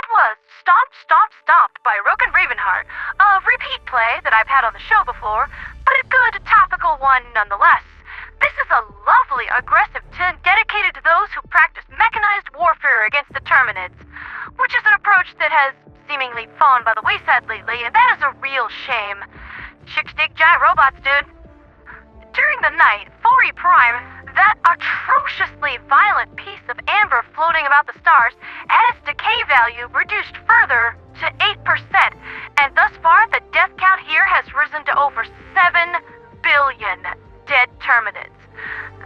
That was Stomp, Stomp, Stomped by Roken Ravenheart, a repeat play that I've had on the show before, but a good topical one nonetheless. This is a lovely, aggressive tune dedicated to those who practice mechanized warfare against the Terminids, which is an approach that has seemingly fallen by the wayside lately, and that is a real shame. Chicks dig giant robots, dude. During the night, Fori Prime, that atrociously violent piece of amber floating about the stars, had its decay value reduced further to 8%, and thus far the death count here has risen to over 7 billion dead Terminids.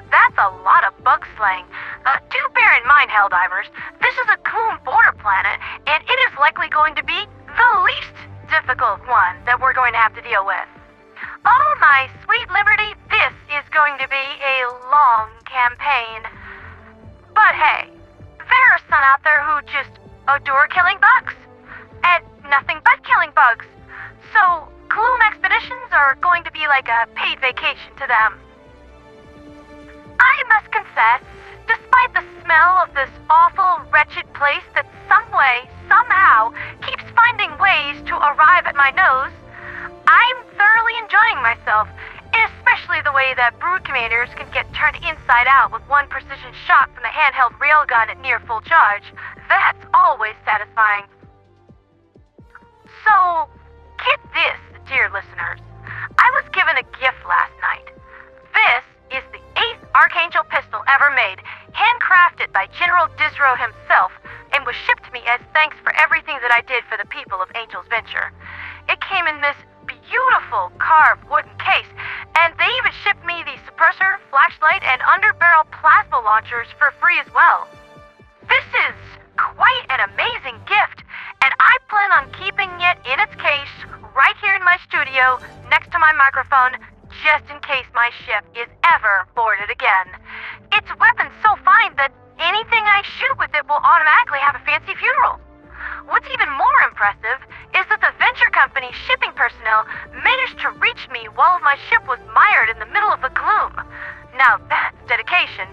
That's a lot of bug slaying. Do bear in mind, Helldivers, this is a Gloom border planet, and it is likely going to be the least difficult one that we're going to have to deal with. Oh, my sweet Liberty, this is going to be a long campaign. But hey, there are some out there who just adore killing bugs. And nothing but killing bugs. So, Gloom expeditions are going to be like a paid vacation to them. I must confess, despite the smell of this awful, wretched place that some way, somehow, keeps finding ways to arrive at my nose, I'm thoroughly enjoying myself, especially the way that brood commanders can get turned inside out with one precision shot from the handheld railgun at near full charge. That's always satisfying. So, get this, dear listeners. I was given a gift last night. This is the 8th Archangel pistol ever made, handcrafted by General Disro himself, and was shipped to me as thanks for everything that I did for the people of Angel's Venture. It came in this beautiful carved wooden case, and they even shipped me the suppressor, flashlight, and underbarrel plasma launchers for free as well. This is quite an amazing gift, and I plan on keeping it in its case right here in my studio next to my microphone, just in case my ship is ever boarded again. Its weapon's so fine that anything I shoot with it will automatically have a fancy funeral. What's even more impressive is that the Venture Company's shipping personnel managed to reach me while my ship was mired in the middle of the gloom. Now that's dedication.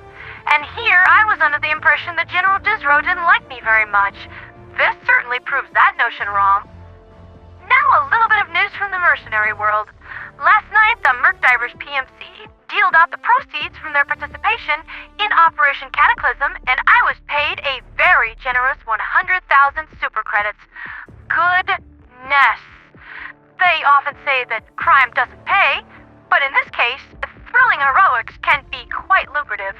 And here I was under the impression that General Disro didn't like me very much. This certainly proves that notion wrong. Now a little bit of news from the mercenary world. Last night, the Mercdivers PMC dealed out the proceeds from their participation in Operation Cataclysm, and I was paid a very generous 100,000 super credits. Goodness. They often say that crime doesn't pay, but in this case, thrilling heroics can be quite lucrative.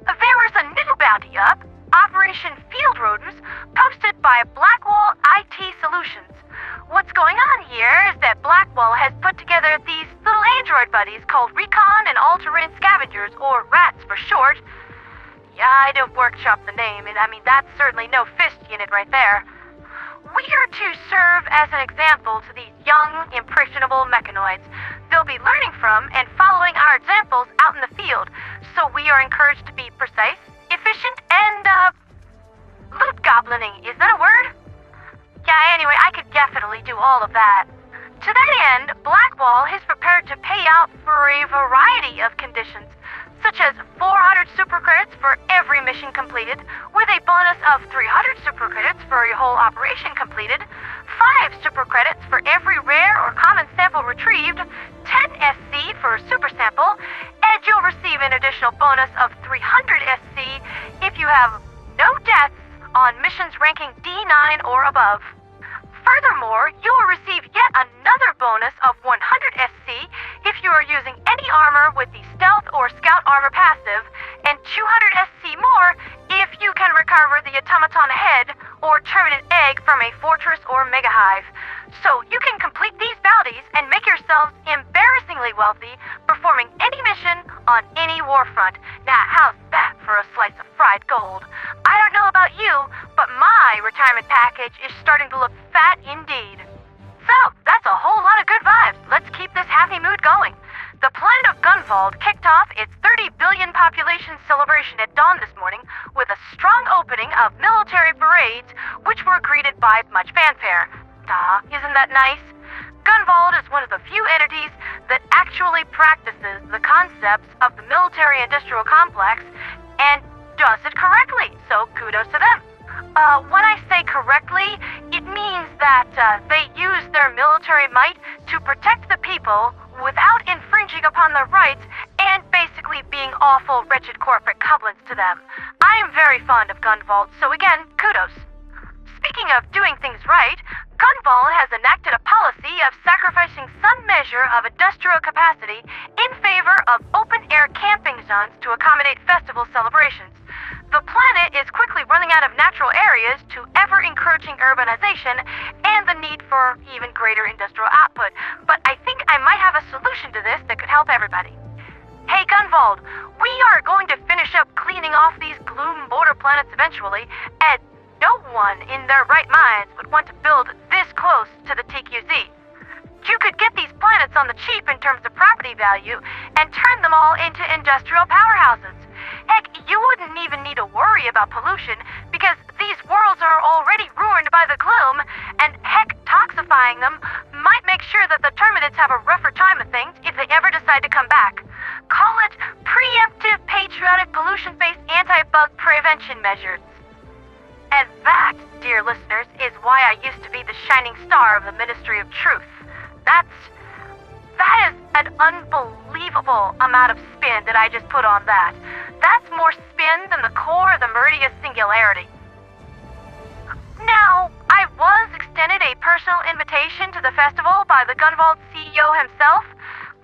There is a new bounty up, Operation Field Rodents, posted by Blackwall IT Solutions. What's going on here is that Blackwall has put together these little android buddies called Recon and All-Terrain Scavengers, or RATS for short. Yeah, I didn't workshop the name, and I mean, that's certainly no fist unit right there. We are to serve as an example to these young, impressionable mechanoids. They'll be learning from and following our examples out in the field, so we are encouraged to be precise, efficient, and, loot goblining. Is that a word? Yeah, anyway, I could definitely do all of that. To that end, Blackwall is prepared to pay out for a variety of conditions, such as 400 super credits for every mission completed, with a bonus of 300 super credits for a whole operation completed, 5 super credits for every rare or common sample retrieved, 10 SC for a super sample, and you'll receive an additional bonus of 300 SC if you have no deaths on missions ranking D9 or above. Furthermore, you will receive yet another bonus of 100 SC if you are using any armor with the Stealth or Scout armor passive, and 200 SC more if you can recover the Automaton Head or Terminid Egg from a fortress or mega hive. So you can complete these bounties and make yourselves embarrassingly wealthy performing any mission on any warfront. Now, how's that for a slice of fried gold? I don't know about you, but my retirement package is starting to look fat indeed. So, that's a whole lot of good vibes. Let's keep this happy mood going. The planet of Gunvald kicked off its 30 billion population celebration at dawn this morning with a strong opening of military parades, which were greeted by much fanfare. Isn't that nice? Gunvald is one of the few entities that actually practices the concepts of the military-industrial complex and does it correctly, so kudos to them. When I say correctly, it means that they use their military might to protect the people without infringing upon their rights and basically being awful, wretched corporate goblins to them. I am very fond of Gunvolt, so again, kudos. Speaking of doing things right, Gunvolt has enacted a policy of sacrificing some measure of industrial capacity in favor of open-air camping zones to accommodate festival celebrations. The planet is quickly running out of natural areas to ever-encouraging urbanization and the need for even greater industrial output, but I think I might have a solution to this that could help everybody. Hey Gunvolt, we are going to finish up cleaning off these gloom border planets eventually, and no one in their right minds would want to build this close to the TQZ. You could get these planets on the cheap in terms of property value and turn them all into industrial powerhouses. Heck, you wouldn't even need to worry about pollution because these worlds are already ruined by the gloom, and heck, toxifying them might make sure that the Terminids have a rougher time of things if they ever decide to come back. Call it preemptive patriotic pollution-based anti-bug prevention measures. And that, dear listeners, is why I used to be the shining star of the Ministry of Truth. That is an unbelievable amount of spin that I just put on that. That's more spin than the core of the Meridius Singularity. Now, I was extended a personal invitation to the festival by the Gunvolt CEO himself,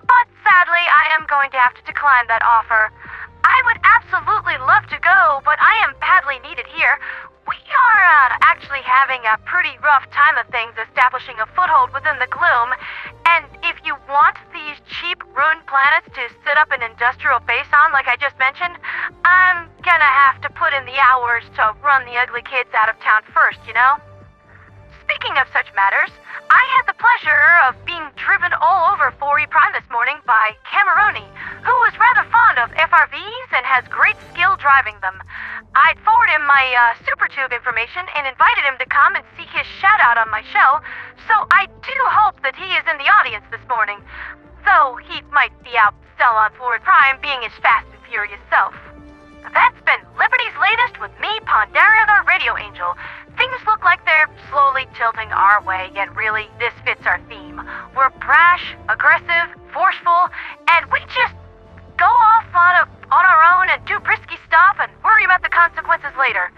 but sadly I am going to have to decline that offer. I would absolutely love to go, but I am badly needed here. We are actually having a pretty rough time of things establishing a foothold within the gloom, and if you want these cheap ruined planets to set up an industrial base on like I just mentioned, I'm gonna have to put in the hours to run the ugly kids out of town first, you know? Speaking of such matters, I had the pleasure of being driven all over Fori Prime this morning by Cameroni, who was rather fond of FRVs and has great skill driving them. I'd forwarded him my super tube information and invited him to come and see his shout-out on my show, so I do hope that he is in the audience this morning, though he might be out still on Fori Prime being his fast and furious self. That's been Liberty's latest with me, ponderatheradioangel. Things look like they're slowly tilting our way, yet really, this fits our theme. We're brash, aggressive, forceful, and we just go off on our own and do risky stuff and worry about the consequences later.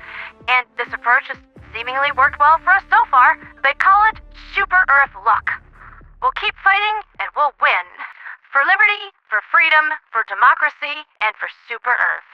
And this approach has seemingly worked well for us so far. They call it Super Earth luck. We'll keep fighting, and we'll win. For liberty, for freedom, for democracy, and for Super Earth.